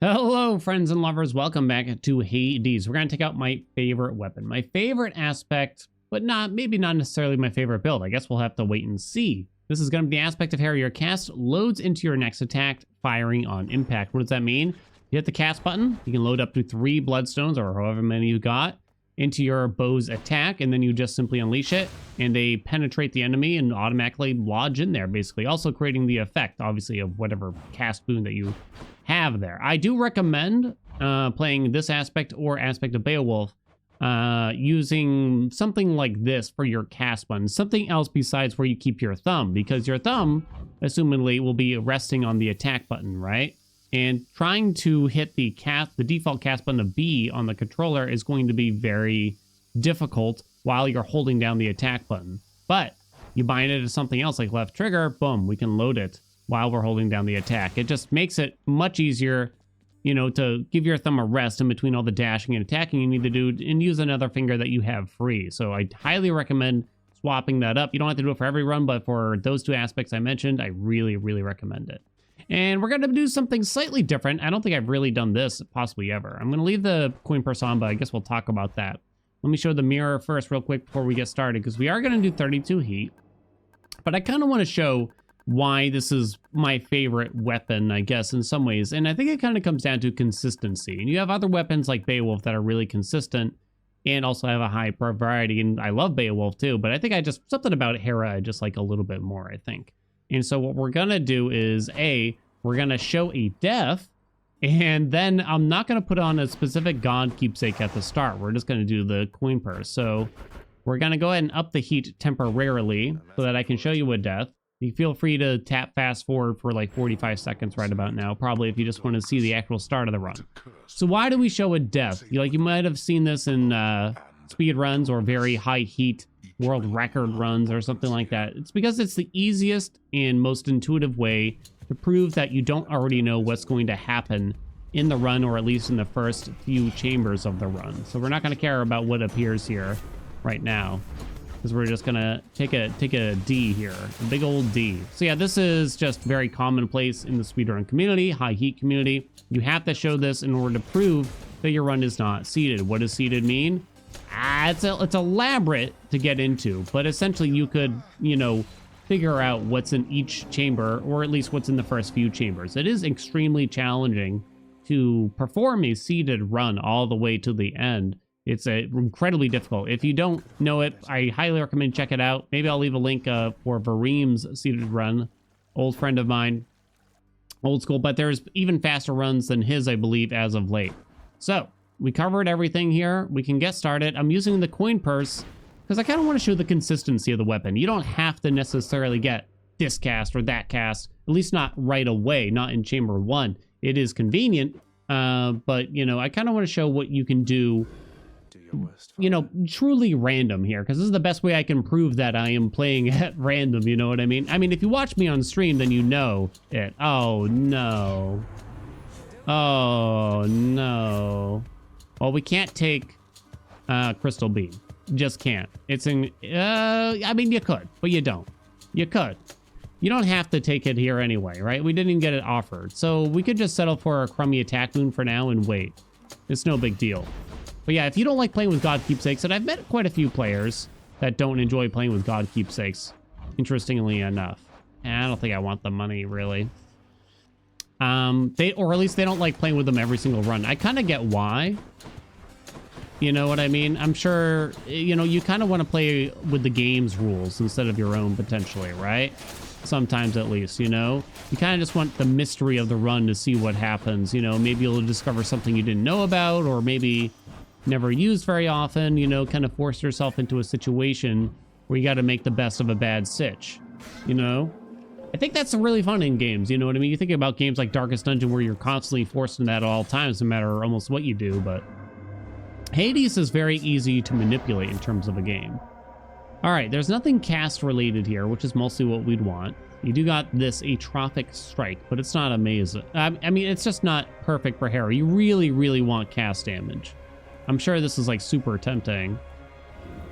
Hello, friends and lovers. Welcome back to Hades. We're going to take out my favorite weapon, my favorite aspect, but maybe not necessarily my favorite build. I guess we'll have to wait and see. This is going to be the aspect of Hera. Your cast loads into your next attack, firing on impact. What does that mean? You hit the cast button. You can load up to 3 bloodstones, or however many you got, into your bow's attack, and then you just simply unleash it, and they penetrate the enemy and automatically lodge in there, basically. Also creating the effect, obviously, of whatever cast boon that you have there. I do recommend playing this aspect or aspect of Beowulf using something like this for your cast button. Something else besides where you keep your thumb, because your thumb, assumingly, will be resting on the attack button, right? And trying to hit the default cast button of B on the controller is going to be very difficult while you're holding down the attack button. But you bind it to something else like left trigger, boom, we can load it while we're holding down the attack. It just makes it much easier, you know, to give your thumb a rest in between all the dashing and attacking you need to do, and use another finger that you have free. So I highly recommend swapping that up. You don't have to do it for every run, but for those 2 aspects I mentioned, I really recommend it. And we're going to do something slightly different. I don't think I've really done this possibly ever. I'm going to leave the coin purse on, but I guess we'll talk about that. Let me show the mirror first real quick before we get started, because we are going to do 32 heat. But I kind of want to show why this is my favorite weapon, I guess, in some ways. And I think it kind of comes down to consistency. And you have other weapons like Beowulf that are really consistent and also have a high variety. And I love Beowulf too, but I think something about Hera I just like a little bit more, I think. And so what we're going to do is, we're going to show a death, and then I'm not going to put on a specific god keepsake at the start. We're just going to do the coin purse. So we're going to go ahead and up the heat temporarily so that I can show you a death. You feel free to tap fast forward for like 45 seconds right about now, probably if you just want to see the actual start of the run. So why do we show a death? You might have seen this in speed runs or very high heat world record runs or something like that. It's because it's the easiest and most intuitive way to prove that you don't already know what's going to happen in the run, or at least in the first few chambers of the run. So we're not going to care about what appears here right now, because we're just gonna take a D here, a big old D. So yeah, this is just very commonplace in the speedrun community, high heat community. You have to show this in order to prove that your run is not seeded. What does seeded mean? It's elaborate to get into, but essentially you could, figure out what's in each chamber, or at least what's in the first few chambers. It is extremely challenging to perform a seeded run all the way to the end. It's incredibly difficult. If you don't know it, I highly recommend check it out. Maybe I'll leave a link for Vareem's seeded run, old friend of mine, old school, but there's even faster runs than his, I believe, as of late. So we covered everything here. We can get started. I'm using the coin purse because I kind of want to show the consistency of the weapon. You don't have to necessarily get this cast or that cast, at least not right away, not in chamber 1. It is convenient, but, I kind of want to show what you can do, truly random here, because this is the best way I can prove that I am playing at random, you know what I mean? I mean, if you watch me on stream, then you know it. Oh, no. Oh, no. Well, we can't take Crystal Beam. Just can't. It's in... I mean, you could, but you don't. You could. You don't have to take it here anyway, right? We didn't even get it offered. So we could just settle for a crummy attack boon for now and wait. It's no big deal. But yeah, if you don't like playing with god keepsakes, and I've met quite a few players that don't enjoy playing with god keepsakes, interestingly enough. And I don't think I want the money, really. Or at least they don't like playing with them every single run. I kind of get why. You know what I mean? I'm sure, you kind of want to play with the game's rules instead of your own, potentially, right? Sometimes, at least, you kind of just want the mystery of the run to see what happens. Maybe you'll discover something you didn't know about, or maybe never used very often, kind of force yourself into a situation where you got to make the best of a bad sitch, I think that's really fun in games, you know what I mean? You think about games like Darkest Dungeon where you're constantly forced into that at all times, no matter almost what you do, but Hades is very easy to manipulate in terms of a game. All right, there's nothing cast related here, which is mostly what we'd want. You do got this atrophic strike, but it's not amazing. I mean, it's just not perfect for Hera. You really want cast damage. I'm sure this is like super tempting,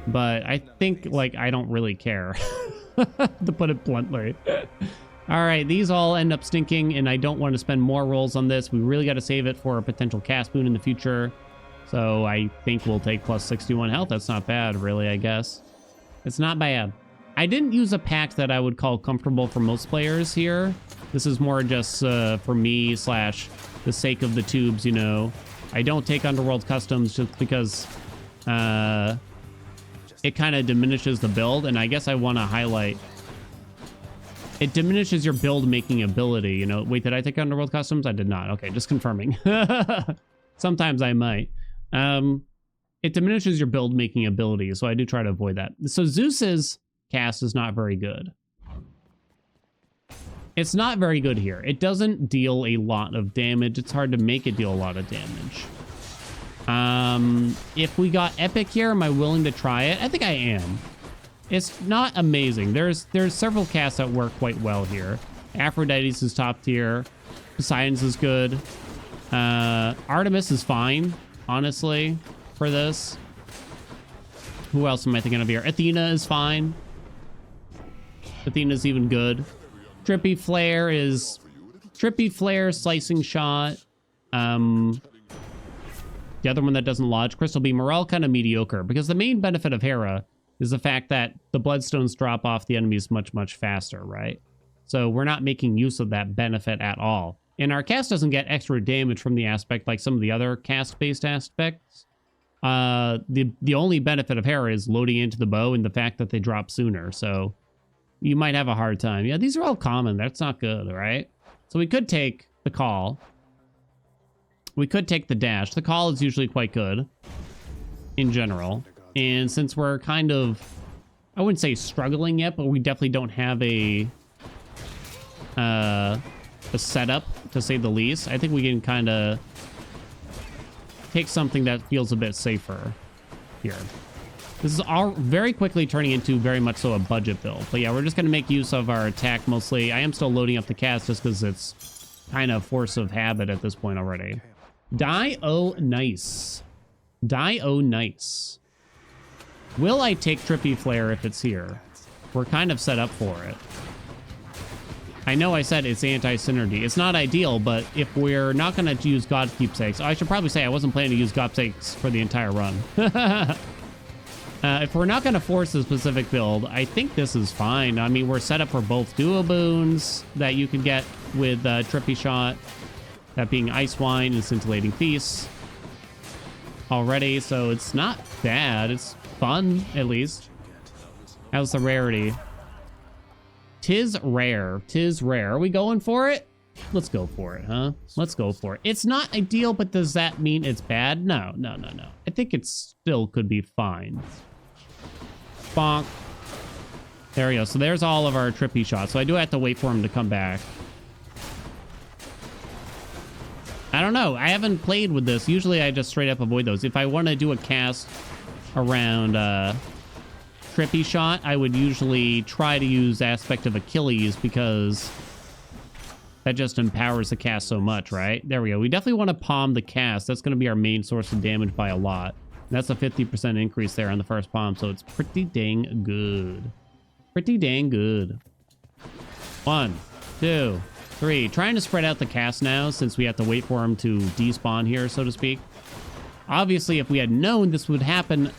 but I think I don't really care, to put it bluntly. All right, these all end up stinking, and I don't want to spend more rolls on this. We really got to save it for a potential cast boon in the future. So I think we'll take plus 61 health. That's not bad, really, I guess. It's not bad. I didn't use a pack that I would call comfortable for most players here. This is more just for me / the sake of the tubes, you know. I don't take Underworld Customs just because it kind of diminishes the build, and I guess I want to highlight... It diminishes your build-making ability, you know. Wait, did I take Underworld Customs? I did not. Okay, just confirming. Sometimes I might. It diminishes your build-making ability, so I do try to avoid that. So Zeus's cast is not very good. It's not very good here. It doesn't deal a lot of damage. It's hard to make it deal a lot of damage. If we got Epic here, am I willing to try it? I think I am. It's not amazing. There's several casts that work quite well here. Aphrodite's is top tier. Poseidon's is good. Artemis is fine, honestly, for this. Who else am I thinking of here? Athena is fine. Athena's even good. Trippy Flare, Slicing Shot. The other one that doesn't lodge, Crystal Beam, are all kind of mediocre, because the main benefit of Hera is the fact that the bloodstones drop off the enemies much, much faster, right? So we're not making use of that benefit at all. And our cast doesn't get extra damage from the aspect like some of the other cast-based aspects. The only benefit of Hera is loading into the bow and the fact that they drop sooner, so you might have a hard time. Yeah, these are all common. That's not good, right? So we could take the call. We could take the dash. The call is usually quite good in general. And since we're kind of, I wouldn't say struggling yet, but we definitely don't have a setup, to say the least. I think we can kind of take something that feels a bit safer here. This is all very quickly turning into very much so a budget build. But yeah, we're just going to make use of our attack mostly. I am still loading up the cast just because it's kind of force of habit at this point already. Nice. Nice. Will I take Trippy Flare if it's here? We're kind of set up for it. I know I said it's anti-synergy. It's not ideal, but if we're not going to use God Keepsakes... I should probably say I wasn't planning to use Keepsakes for the entire run. If we're not going to force a specific build, I think this is fine. I mean, we're set up for both duo boons that you can get with Trippy Shot. That being Ice Wine and Scintillating Feast already, so it's not bad. It's fun, at least. How's the rarity? Tis rare. Are we going for it? Let's go for it, huh? Let's go for it. It's not ideal, but does that mean it's bad? No. I think it still could be fine. Bonk. There we go. So there's all of our Trippy shots. So I do have to wait for him to come back. I don't know. I haven't played with this. Usually I just straight up avoid those. If I want to do a cast around Trippy Shot, I would usually try to use Aspect of Achilles because that just empowers the cast so much, right? There we go. We definitely want to palm the cast. That's going to be our main source of damage by a lot. That's a 50% increase there on the first palm, so it's pretty dang good. Pretty dang good. 1, 2, 3. Trying to spread out the cast now since we have to wait for him to despawn here, so to speak. Obviously, if we had known this would happen,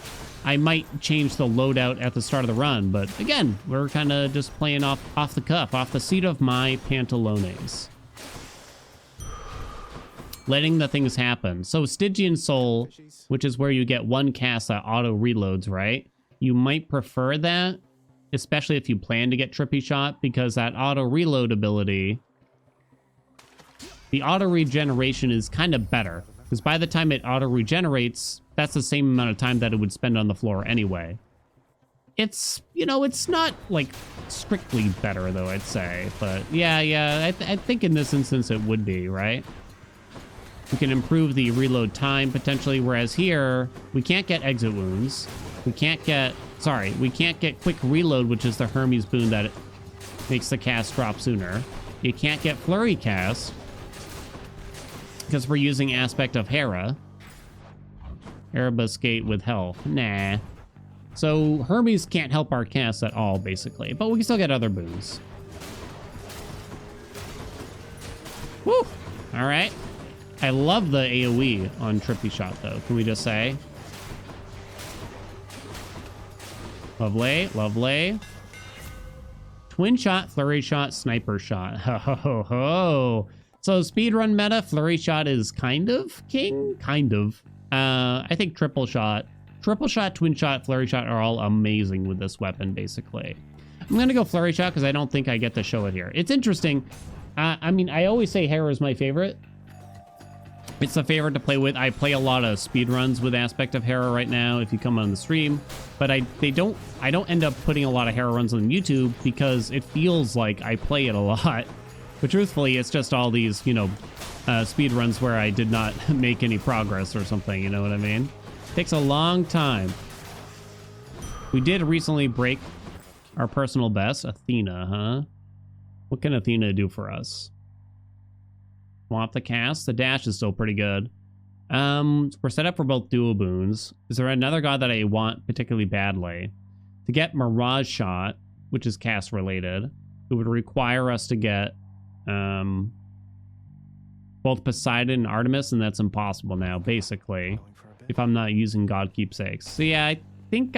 I might change the loadout at the start of the run, but again, we're kind of just playing off the cuff, off the seat of my pantalones. Letting the things happen. So Stygian Soul, which is where you get one cast that auto reloads, right? You might prefer that, especially if you plan to get Trippy Shot, because that auto reload ability, the auto regeneration is kind of better, because by the time it auto regenerates, that's the same amount of time that it would spend on the floor anyway. It's, you know, it's not like strictly better though, I'd say, but yeah, I think in this instance it would be, right? We can improve the reload time potentially, whereas here we can't get exit wounds. We can't get quick reload, which is the Hermes boon that makes the cast drop sooner. You can't get flurry cast because we're using Aspect of Hera. Erebus Gate with health. Nah. So Hermes can't help our cast at all, basically. But we can still get other boons. Woo! All right. I love the AoE on Trippy shot, though. Can we just say? Lovely, lovely. Twin shot, flurry shot, sniper shot. Ho, ho, ho, ho. So speedrun meta, flurry shot is kind of king? Kind of. I think triple shot, twin shot, flurry shot are all amazing with this weapon, basically. I'm going to go flurry shot because I don't think I get to show it here. It's interesting. I mean, I always say Hera is my favorite. It's the favorite to play with. I play a lot of speedruns with Aspect of Hera right now if you come on the stream. But I don't end up putting a lot of Hera runs on YouTube because it feels like I play it a lot. But truthfully, it's just all these, you know, speedruns where I did not make any progress or something, you know what I mean? Takes a long time. We did recently break our personal best. Athena, huh? What can Athena do for us? Swap the cast. The dash is still pretty good. We're set up for both dual boons. Is there another god that I want particularly badly? To get Mirage Shot, which is cast related, it would require us to get both Poseidon and Artemis, and that's impossible now, basically, if I'm not using God Keepsakes. So yeah, I think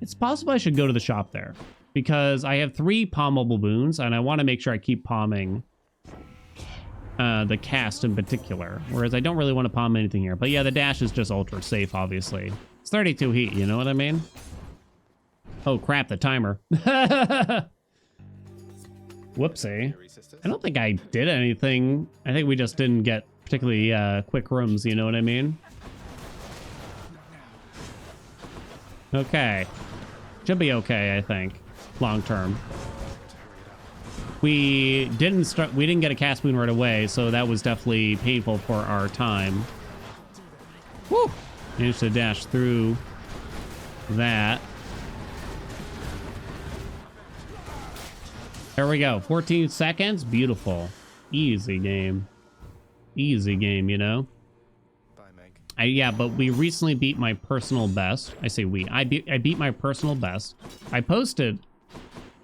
it's possible I should go to the shop there, because I have 3 palmable boons, and I want to make sure I keep palming the cast in particular, whereas I don't really want to palm anything here. But yeah, the dash is just ultra safe, obviously. It's 32 heat, you know what I mean? Oh crap, the timer. Whoopsie. I don't think I did anything. I think we just didn't get particularly quick rooms, you know what I mean? Okay. Should be okay, I think. Long term. We didn't get a cast boon right away, so that was definitely painful for our time. Woo! Managed to dash through that. There we go. 14 seconds. Beautiful. Easy game. Easy game, you know? Bye, Meg. Yeah, but we recently beat my personal best. I say we. I beat my personal best. I posted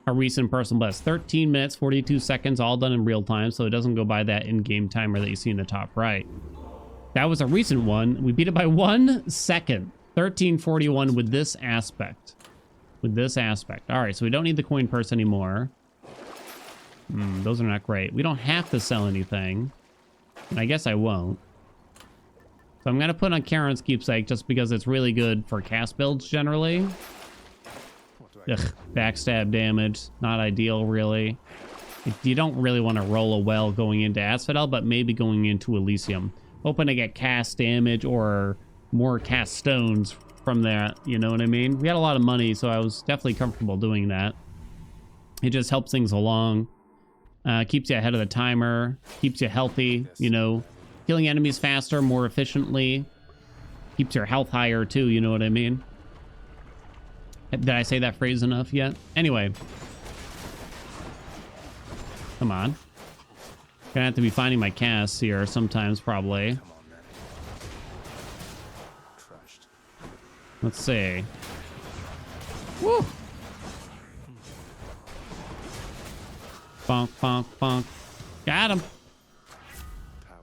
a recent personal best. 13 minutes, 42 seconds, all done in real time, so it doesn't go by that in-game timer that you see in the top right. That was a recent one. We beat it by 1 second. 13:41 with this aspect. With this aspect. All right, so we don't need the coin purse anymore. Those are not great. We don't have to sell anything. And I guess I won't. So I'm going to put on Karen's Keepsake just because it's really good for cast builds generally. Ugh, backstab damage. Not ideal, really. You don't really want to roll a well going into Asphodel, but maybe going into Elysium. Hoping to get cast damage or more cast stones from that, you know what I mean? We had a lot of money, so I was definitely comfortable doing that. It just helps things along. Keeps you ahead of the timer. Keeps you healthy, you know. Killing enemies faster, more efficiently. Keeps your health higher, too, you know what I mean? Did I say that phrase enough yet? Anyway. Come on. Gonna have to be finding my casts here sometimes, probably. Let's see. Woo! Bonk, bonk, bonk. Got him.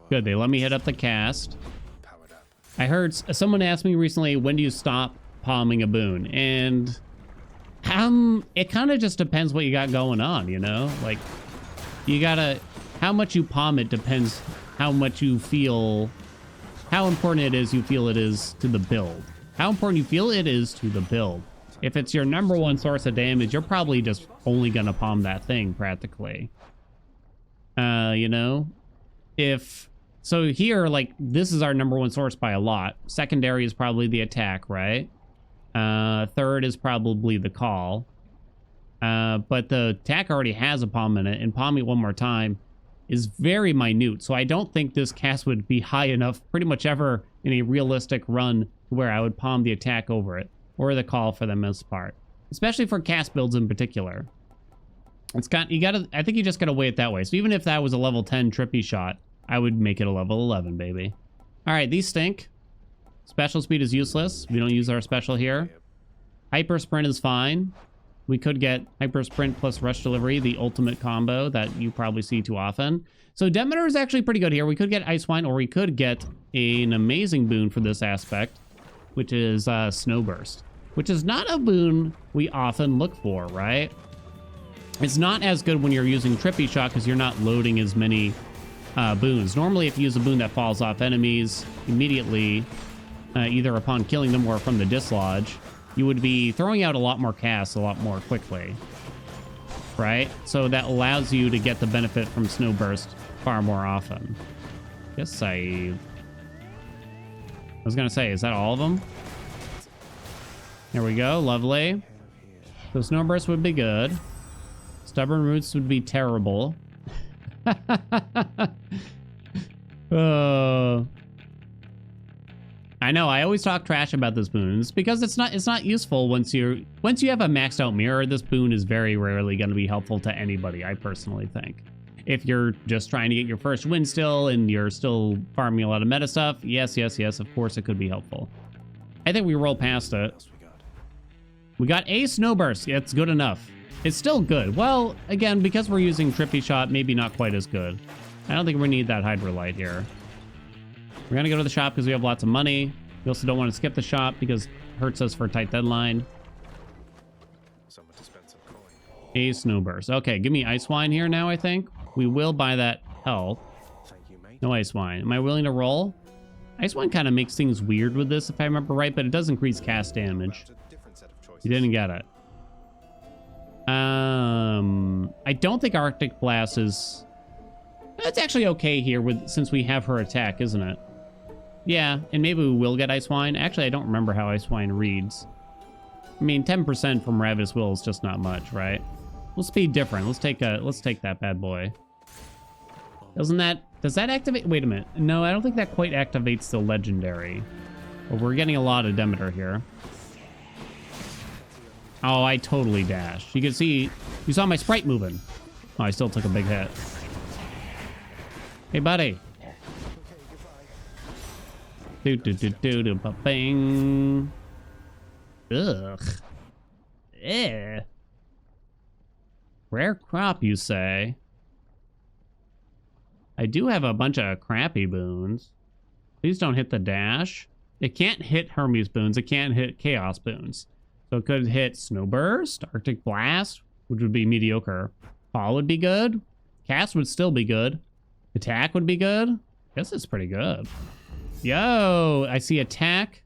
Good, they let me hit up the cast. I heard someone ask me recently, when do you stop palming a boon? And it kind of just depends what you got going on, you know? Like, you gotta, how much you palm it depends how much you feel, how important it is you feel it is to the build. How important you feel it is to the build. If it's your #1 source of damage, you're probably just only gonna palm that thing, practically. You know? So here, like, this is our #1 source by a lot. Secondary is probably the attack, right? Third is probably the call. But the attack already has a palm in it, and palming one more time is very minute. So I don't think this cast would be high enough pretty much ever in a realistic run where I would palm the attack over it, or the call for the most part. Especially for cast builds in particular. I think you just gotta weigh it that way. So even if that was a level 10 Trippy shot, I would make it a level 11, baby. All right, these stink. Special speed is useless. We don't use our special here. Hyper sprint is fine. We could get hyper sprint plus rush delivery, the ultimate combo that you probably see too often. So Demeter is actually pretty good here. We could get Ice Wine, or we could get an amazing boon for this aspect, which is Snow Burst, which is not a boon we often look for, right? It's not as good when you're using Trippy Shot because you're not loading as many boons. Normally, if you use a boon that falls off enemies immediately, either upon killing them or from the dislodge, you would be throwing out a lot more casts a lot more quickly, right? So that allows you to get the benefit from Snow Burst far more often. I was gonna say, is that all of them? There we go, lovely. So Snow Burst would be good. Stubborn Roots would be terrible. I know, I always talk trash about this boon. It's because it's not useful once you have a maxed out mirror. This boon is very rarely going to be helpful to anybody, I personally think. If you're just trying to get your first win still and you're still farming a lot of meta stuff, yes, of course it could be helpful. I think we roll past it. We got a Snow Burst. It's good enough. It's still good. Well, again, because we're using Trippy Shot, maybe not quite as good. I don't think we need that Hydra Light here. We're going to go to the shop because we have lots of money. We also don't want to skip the shop because it hurts us for a tight deadline. Someone to spend some coin. A Snow Burst. Okay, give me Ice Wine here now, I think. We will buy that health. Thank you, mate. No Ice Wine. Am I willing to roll? Ice Wine kind of makes things weird with this, if I remember right, but it does increase cast damage. You didn't get it. I don't think Arctic Blast is... It's actually okay here since we have her attack, isn't it? Yeah, and maybe we will get Ice Wine. Actually, I don't remember how Ice Wine reads. I mean, 10% from Ravenous Will is just not much, right? We'll speed different. Let's take that bad boy. Does that activate? Wait a minute. No, I don't think that quite activates the legendary. But we're getting a lot of Demeter here. Oh, I totally dashed. You can see, you saw my sprite moving. Oh, I still took a big hit. Hey, buddy. Bang. Ugh. Eh. Rare crop, you say? I do have a bunch of crappy boons. Please don't hit the dash. It can't hit Hermes boons. It can't hit Chaos boons. So it could hit Snow Burst, Arctic Blast, which would be mediocre. Fall would be good. Cast would still be good. Attack would be good. I guess it's pretty good. Yo, I see attack,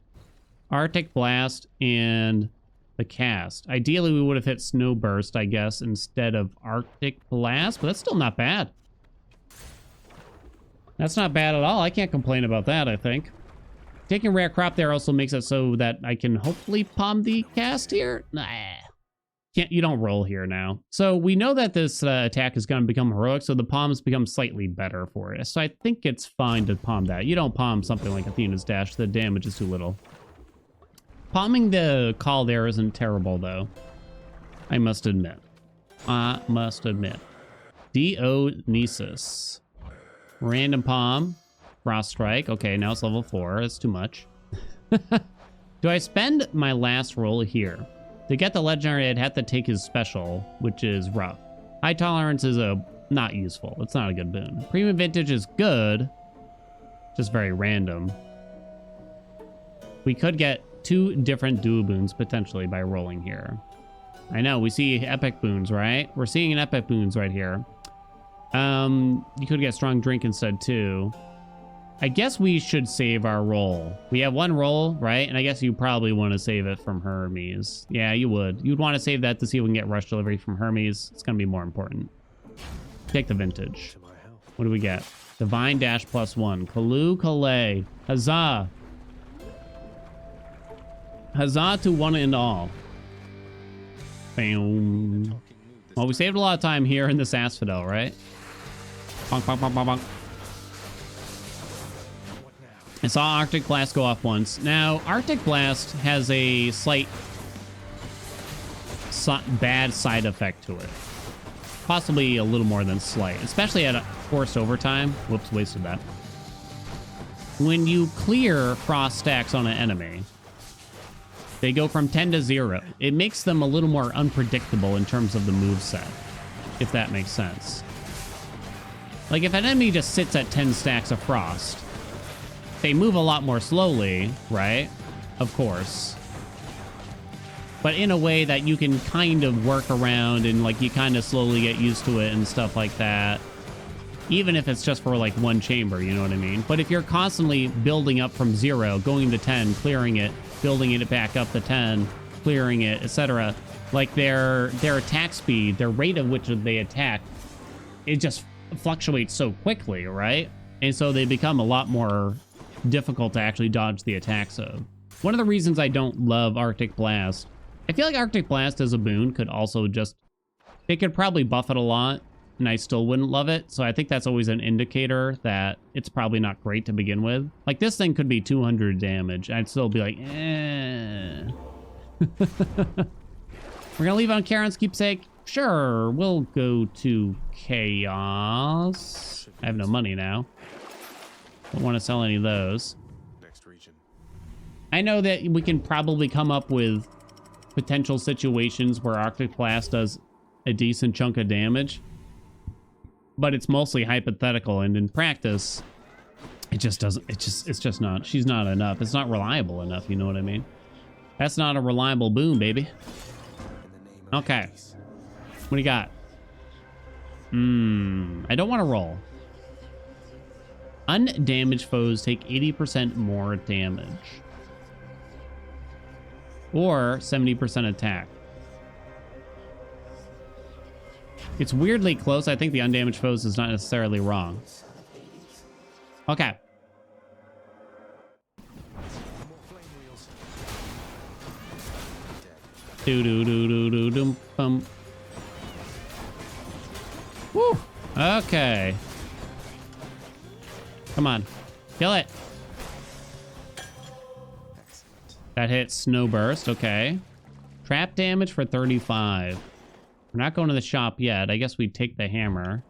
Arctic Blast, and the cast. Ideally, we would have hit Snow Burst, I guess, instead of Arctic Blast, but that's still not bad. That's not bad at all. I can't complain about that, I think. Taking rare crop there also makes it so that I can hopefully palm the cast here. Nah. You don't roll here now. So we know that this attack is going to become heroic, so the palms become slightly better for it. So I think it's fine to palm that. You don't palm something like Athena's Dash. The damage is too little. Palming the call there isn't terrible, though. I must admit. Dionysus. Random palm. Frost Strike. Okay, now it's level 4. That's too much. Do I spend my last roll here? To get the legendary, I'd have to take his special, which is rough. High tolerance is not useful. It's not a good boon. Premium vintage is good, just very random. We could get 2 different duo boons potentially by rolling here. I know, we see epic boons, right? We're seeing an epic boons right here. You could get strong drink instead too. I guess we should save our roll. We have 1 roll, right? And I guess you probably want to save it from Hermes. Yeah, you would. You'd want to save that to see if we can get rush delivery from Hermes. It's going to be more important. Take the vintage. What do we get? Divine Dash +1. Kalu Kalay. Huzzah. Huzzah to one and all. Bam. Well, we saved a lot of time here in this Asphodel, right? Bonk, bonk, bonk, bonk, bonk. I saw Arctic Blast go off once. Now, Arctic Blast has a slight bad side effect to it. Possibly a little more than slight, especially at a forced overtime. Whoops, wasted that. When you clear frost stacks on an enemy, They go from 10 to 0. It makes them a little more unpredictable in terms of the moveset, if that makes sense. Like, if an enemy just sits at 10 stacks of frost, they move a lot more slowly, right? Of course. But in a way that you can kind of work around and, like, you kind of slowly get used to it and stuff like that. Even if it's just for, like, one chamber, you know what I mean? But if you're constantly building up from 0, going to 10, clearing it, building it back up to 10, clearing it, etc., like, their attack speed, their rate at which they attack, it just fluctuates so quickly, right? And so they become a lot more difficult to actually dodge the attacks of. One of the reasons I don't love Arctic Blast, I feel like Arctic Blast as a boon could also just, they could probably buff it a lot, and I still wouldn't love it. So I think that's always an indicator that it's probably not great to begin with. Like, this thing could be 200 damage. I'd still be like, eh. We're gonna leave on Charon's keepsake. Sure, we'll go to Chaos. I have no money now. Don't want to sell any of those. Next region. I know that we can probably come up with potential situations where Arctic Blast does a decent chunk of damage, but it's mostly hypothetical, and in practice, it just doesn't, it's just not, she's not enough. It's not reliable enough, you know what I mean? That's not a reliable boon, baby. Okay. What do you got? I don't want to roll. Undamaged foes take 80% more damage. Or 70% attack. It's weirdly close. I think the undamaged foes is not necessarily wrong. Okay. Do do do do do dum bum. Woo. Okay. Come on. Kill it. That hit snow burst. Okay. Trap damage for 35. We're not going to the shop yet. I guess we take the hammer.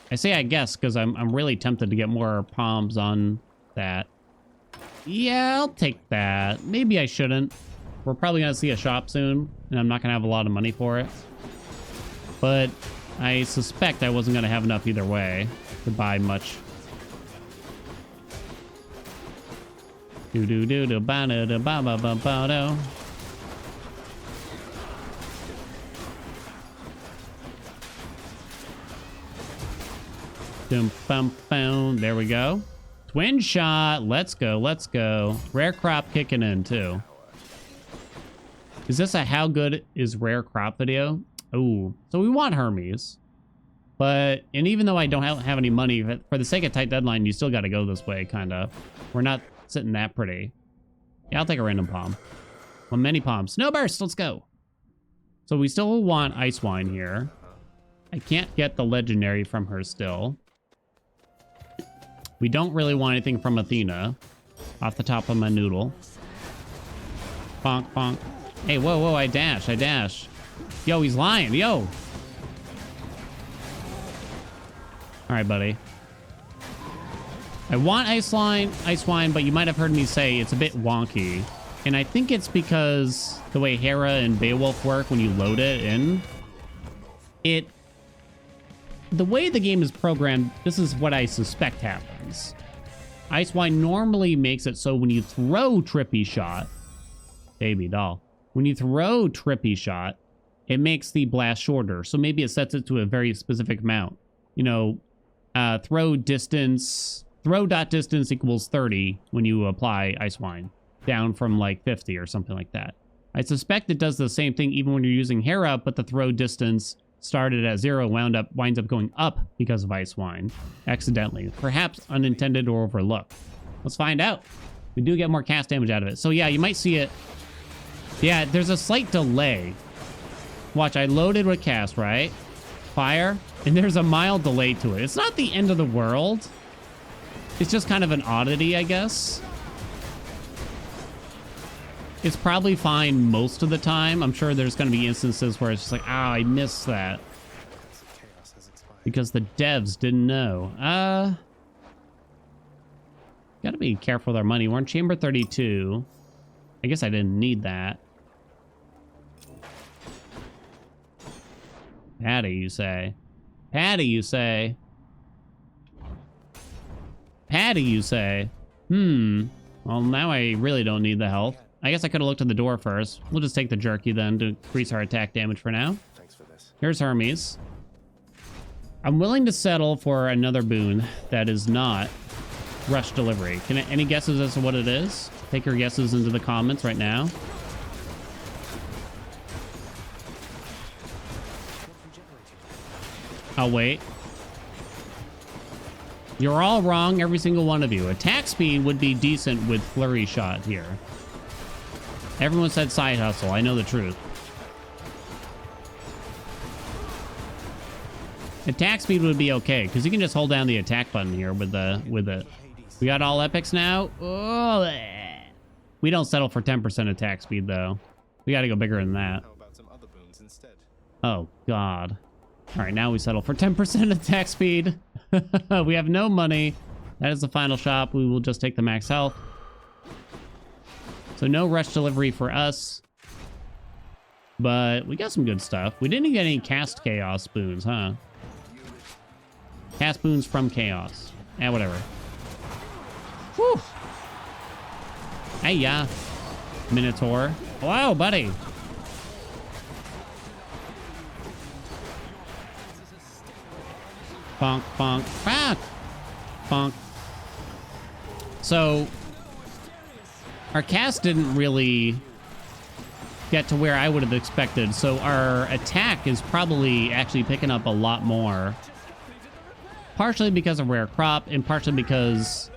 I say I guess because I'm really tempted to get more palms on that. Yeah, I'll take that. Maybe I shouldn't. We're probably going to see a shop soon, and I'm not going to have a lot of money for it. But I suspect I wasn't going to have enough either way to buy much. Do do do do ba da da ba ba ba ba do. Dum bum bum. There we go. Twin shot. Let's go. Let's go. Rare crop kicking in too. Is this a how good is rare crop video? Oh, so we want Hermes. But, and even though I don't have any money, for the sake of tight deadline, you still got to go this way, kind of. We're not sitting that pretty. Yeah, I'll take a random palm. Well, many palms. Snowburst, let's go. So we still want Ice Wine here. I can't get the legendary from her still. We don't really want anything from Athena. Off the top of my noodle. Bonk, bonk. Hey, whoa, whoa, I dash, I dash. Yo, he's lying, yo. All right, buddy. I want Ice Wine, but you might have heard me say it's a bit wonky. And I think it's because the way Hera and Beowulf work when you load it in, the way the game is programmed, this is what I suspect happens. Ice Wine normally makes it so when you throw Trippy Shot, baby doll, when you throw Trippy Shot, it makes the blast shorter. So maybe it sets it to a very specific amount. You know, throw distance, throw dot distance equals 30 when you apply Ice Wine, down from like 50 or something like that. I suspect it does the same thing even when you're using Hera, but the throw distance started at 0, winds up going up because of Ice Wine, accidentally. Perhaps unintended or overlooked. Let's find out. We do get more cast damage out of it. So yeah, you might see it. Yeah, there's a slight delay. Watch, I loaded with cast, right? Fire, and there's a mild delay to it. It's not the end of the world. It's just kind of an oddity, I guess. It's probably fine most of the time. I'm sure there's going to be instances where it's just like, ah, I missed that. Because the devs didn't know. Gotta be careful with our money. We're in chamber 32. I guess I didn't need that. Patty, you say? Patty, you say? Patty, you say? Well, now I really don't need the health. I guess I could have looked at the door first. We'll just take the jerky then to increase our attack damage for now. Thanks for this. Here's Hermes. I'm willing to settle for another boon that is not rush delivery. Any guesses as to what it is? Take your guesses into the comments right now. I'll wait. You're all wrong, every single one of you. Attack speed would be decent with flurry shot here. Everyone said side hustle. I know the truth. Attack speed would be okay because you can just hold down the attack button here with the We got all epics now. Oh, we don't settle for 10% attack speed though. We got to go bigger than that. How about some other boons instead? Oh God. All right, now we settle for 10% attack speed. We have no money. That is the final shop. We will just take the max health. So no rush delivery for us. But we got some good stuff. We didn't get any cast chaos boons, huh? Cast boons from chaos. Whatever. Whew. Hey, yeah. Minotaur. Hello, buddy. Bonk, bonk, bonk, bonk. So, our cast didn't really get to where I would have expected. So our attack is probably actually picking up a lot more. Partially because of rare crop and partially because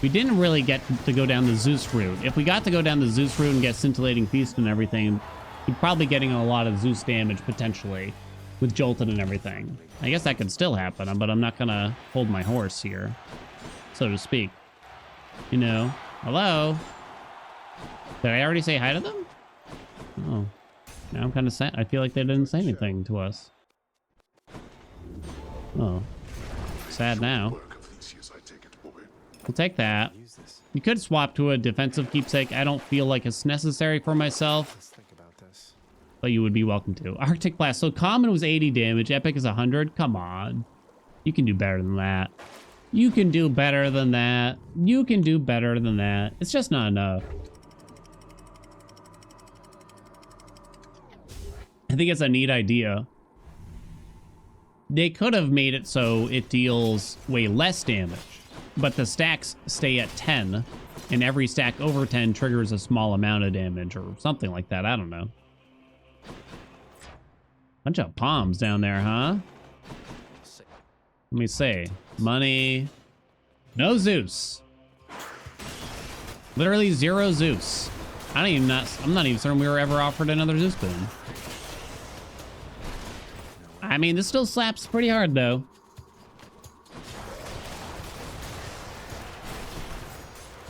we didn't really get to go down the Zeus route. If we got to go down the Zeus route and get scintillating feast and everything, we'd probably getting a lot of Zeus damage potentially with jolted and everything. I guess that could still happen, but I'm not gonna hold my horse here, so to speak. You know, hello? Did I already say hi to them? Oh, now I'm kind of sad. I feel like they didn't say anything to us. Oh, sad now. We'll take that. You could swap to a defensive keepsake. I don't feel like it's necessary for myself, Let's think about this. but you would be welcome to. Arctic Blast. So common was 80 damage. Epic is 100. Come on. You can do better than that. You can do better than that. You can do better than that. It's just not enough. I think it's a neat idea. They could have made it so it deals way less damage, but the stacks stay at 10, and every stack over 10 triggers a small amount of damage or something like that. I don't know. Bunch of palms down there, huh? Let me see. Money. No Zeus. Literally 0 Zeus. I'm not even certain we were ever offered another Zeus boon. I mean, this still slaps pretty hard, though.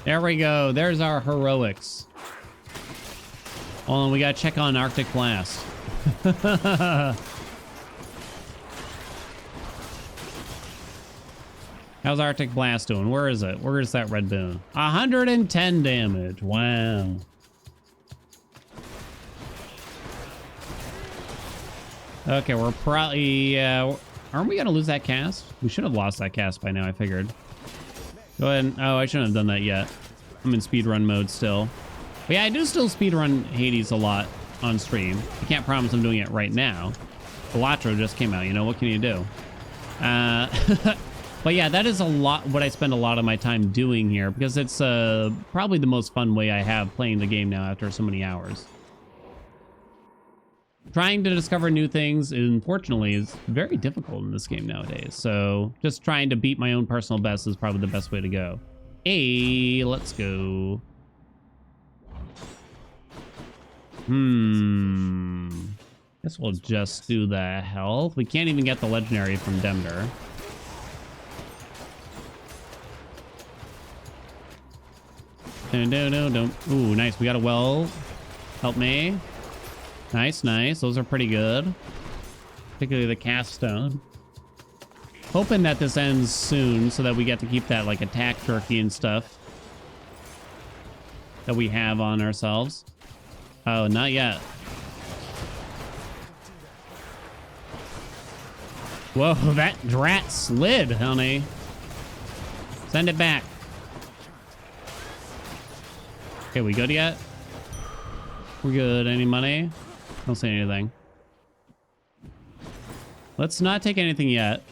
There we go. There's our heroics. Hold on, we gotta check on Arctic Blast. How's Arctic Blast doing? Where is it? Where is that red boon? 110 damage. Wow. Okay, we're probably... aren't we going to lose that cast? We should have lost that cast by now, I figured. Go ahead and... Oh, I shouldn't have done that yet. I'm in speedrun mode still. But yeah, I do still speedrun Hades a lot on stream. I can't promise I'm doing it right now. Elatro just came out, you know? What can you do? But yeah, that is a lot what I spend a lot of my time doing here, because it's probably the most fun way I have playing the game now after so many hours. Trying to discover new things, unfortunately, is very difficult in this game nowadays. So just trying to beat my own personal best is probably the best way to go. Hey, let's go. Guess we'll just do the health. We can't even get the legendary from Demeter. Ooh, nice. We got a well. Help me. Nice, nice. Those are pretty good. Particularly the cast stone. Hoping that this ends soon so that we get to keep that like attack turkey and stuff. that we have on ourselves. Oh, not yet. Whoa, that drat slid, honey. Send it back. Okay, we good yet? We're good. Any money? Don't say anything. Let's not take anything yet.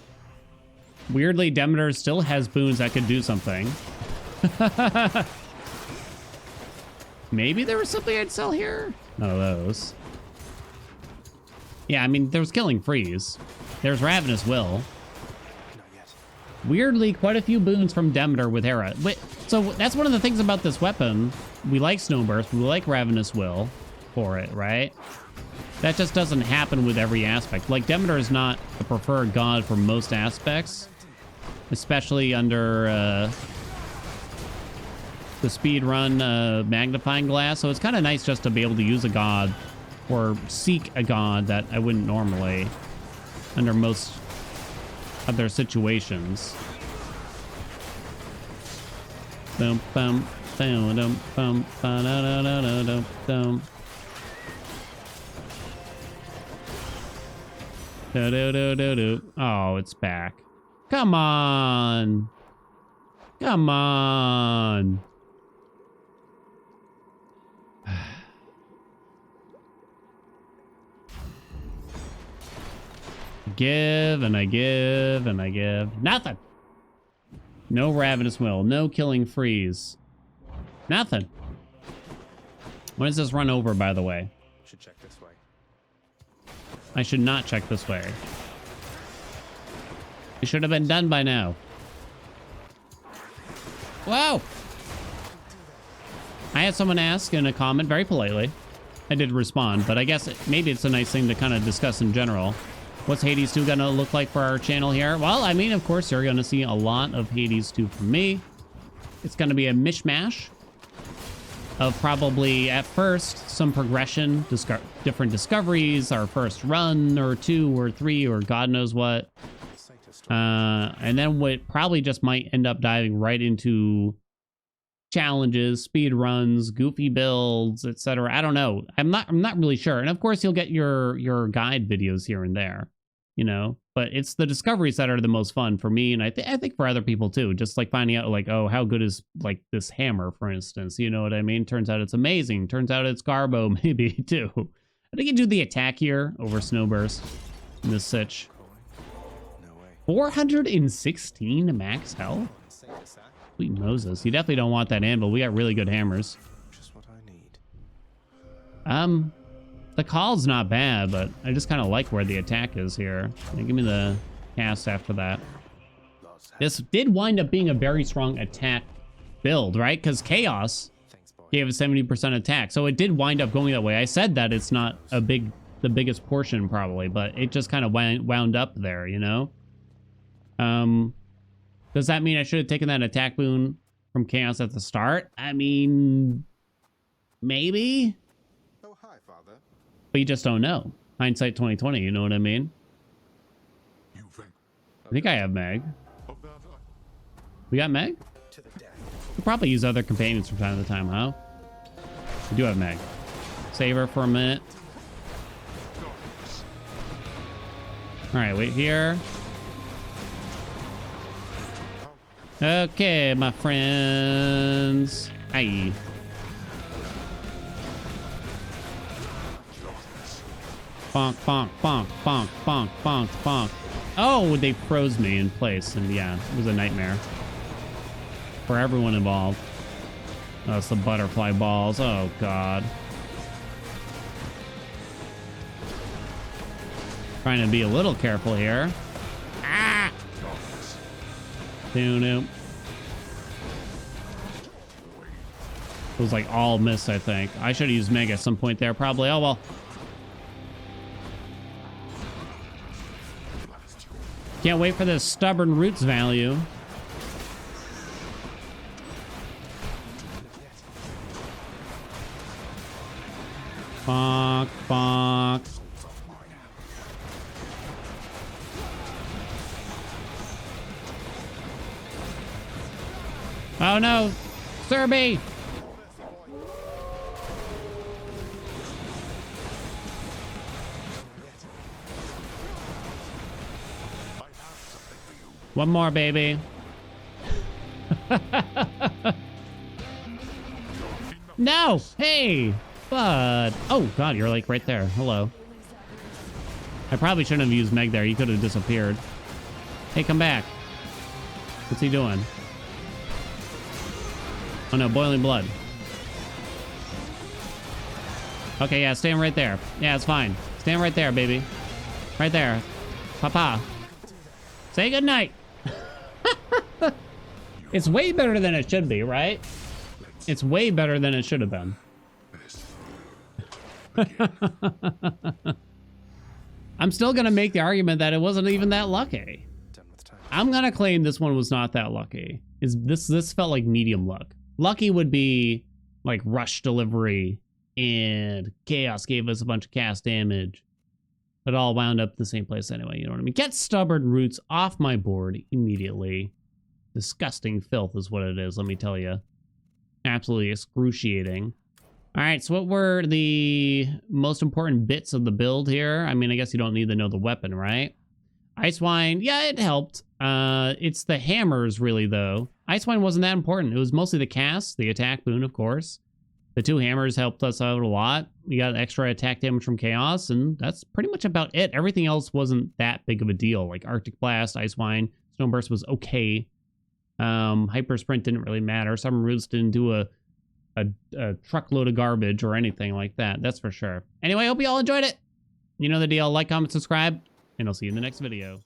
Weirdly, Demeter still has boons that could do something. Maybe there was something I'd sell here? None of those. Yeah, I mean, there's Killing Freeze. There's Ravenous Will. Not yet. Weirdly, quite a few boons from Demeter with Hera. Wait, so that's one of the things about this weapon. We like Snowburst, we like Ravenous Will for it, right? That just doesn't happen with every aspect. Like, Demeter is not a preferred god for most aspects, especially under the speedrun magnifying glass. So it's kind of nice just to be able to use a god or seek a god that I wouldn't normally under most other situations. Bum, bum, bum, dum, bum, ba, da, da, da, da, dum, dum. Do, do, do, do, do. Oh, it's back. Come on. Come on. Give and I give and I give. Nothing. No Ravenous Will. No Killing Freeze. Nothing. When does this run over, by the way? Should check this way. I should not check this way. It should have been done by now. Whoa! I had someone ask in a comment very politely. I did respond, but I guess maybe it's a nice thing to kind of discuss in general. What's Hades 2 gonna look like for our channel here? Well, I mean, of course, you're gonna see a lot of Hades 2 from me. It's gonna be a mishmash of probably, at first, some progression, different discoveries, our first run, or 2, or 3, or God knows what. And then what probably just might end up diving right into challenges, speed runs, goofy builds, etc. I don't know. I'm not really sure. And of course, you'll get your guide videos here and there, you know. But it's the discoveries that are the most fun for me, and I think for other people too. Just like finding out, like, oh, how good is like this hammer, for instance? You know what I mean? Turns out it's amazing. Turns out it's Garbo, maybe too. I think you do the attack here over Snowburst in this sitch. 416 max health. Sweet Moses, you definitely don't want that anvil. We got really good hammers. Just what I need. The call's not bad, but I just kind of like where the attack is here. Yeah, give me the cast after that. This did wind up being a very strong attack build, right? Because Chaos gave a 70% attack, so it did wind up going that way. I said that it's not the biggest portion probably, but it just kind of wound up there, you know. Does that mean I should have taken that attack boon from Chaos at the start? I mean, maybe. Oh, hi, Father. But you just don't know. Hindsight 2020, you know what I mean? I think I have Meg. We got Meg? We'll probably use other companions from time to time, huh? We do have Meg. Save her for a minute. Alright, wait here. Okay, my friends. Aye. Bonk, bonk, bonk, bonk, bonk, bonk, bonk. Oh, they froze me in place, and yeah, it was a nightmare for everyone involved. Oh, it's the butterfly balls. Oh, God. Trying to be a little careful here. Ah! It was like all miss, I think. I should have used Meg at some point there, probably. Oh, well. Can't wait for this stubborn roots value. Bonk, bonk. Oh no, Serby! One more, baby. No! Hey! Bud. Oh, God, you're like right there. Hello. I probably shouldn't have used Meg there. He could have disappeared. Hey, come back. What's he doing? Oh, no, boiling blood. Okay, yeah, stand right there. Yeah, it's fine. Stand right there, baby. Right there. Papa. Say goodnight. It's way better than it should be, right? It's way better than it should have been. I'm still gonna make the argument that it wasn't even that lucky. I'm gonna claim this one was not that lucky. This felt like medium luck. Lucky would be like rush delivery and chaos gave us a bunch of cast damage. But it all wound up the same place anyway, you know what I mean? Get stubborn roots off my board immediately. Disgusting filth is what it is, let me tell you. Absolutely excruciating. All right, so what were the most important bits of the build here? I mean, I guess you don't need to know the weapon, right? Ice Wine, yeah, it helped. It's the hammers, really, though. Ice Wine wasn't that important. It was mostly the cast, the attack boon, of course. The two hammers helped us out a lot. We got extra attack damage from Chaos, and that's pretty much about it. Everything else wasn't that big of a deal. Like Arctic Blast, Ice Wine, Stoneburst was okay. Hyper Sprint didn't really matter. Summer Roots didn't do a truckload of garbage or anything like that. That's for sure. Anyway, I hope you all enjoyed it. You know the deal. Like, comment, subscribe, and I'll see you in the next video.